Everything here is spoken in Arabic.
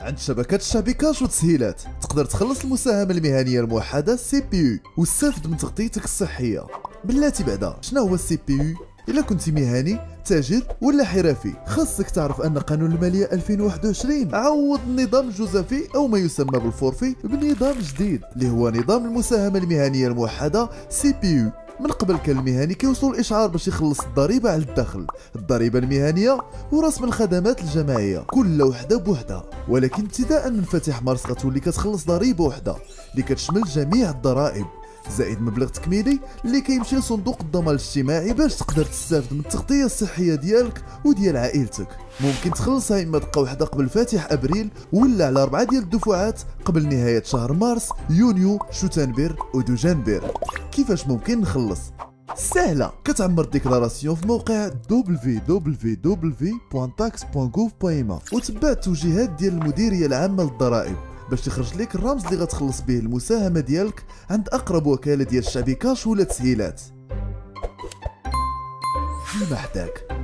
عند شبكة الشعبي كاش وتسهيلات تقدر تخلص المساهمة المهنية الموحدة سي بي يو واستافد من تغطيتك الصحية. بلاتي بعدا شنو هو السي بي يو؟ إلا كنت مهني تاجر ولا حرفي خاصك تعرف أن قانون المالية 2021 عوض النظام الجزافي أو ما يسمى بالفورفي بنظام جديد اللي هو نظام المساهمة المهنية الموحدة سي بي يو. من قبل كان المهني كيوصل الاشعار باش يخلص الضريبه على الدخل، الضريبه المهنيه ورسم الخدمات الجماعيه كل وحده بوحدها. ولكن ابتداء من فاتح مارس غتولي كتخلص ضريبه وحده اللي كتشمل جميع الضرائب زائد مبلغ تكميلي اللي كيمشي لصندوق الضمان الاجتماعي باش تقدر تستافد من التغطيه الصحيه ديالك وديال عائلتك. ممكن تخلصها اما دقه واحده قبل فاتح ابريل ولا على 4 ديال الدفعات قبل نهايه شهر مارس، يونيو، شتنبر ودجنبر. كيفاش ممكن نخلص؟ سهله، كتعمر الديكلاراسيون في موقع www.tax.gouv.ma وتبع التوجيهات ديال المديريه العامه للضرائب باش تخرج لك الرمز اللي غتخلص به المساهمه ديالك عند اقرب وكاله ديال الشعبي كاش ولا تسهيلات. كيما حداك.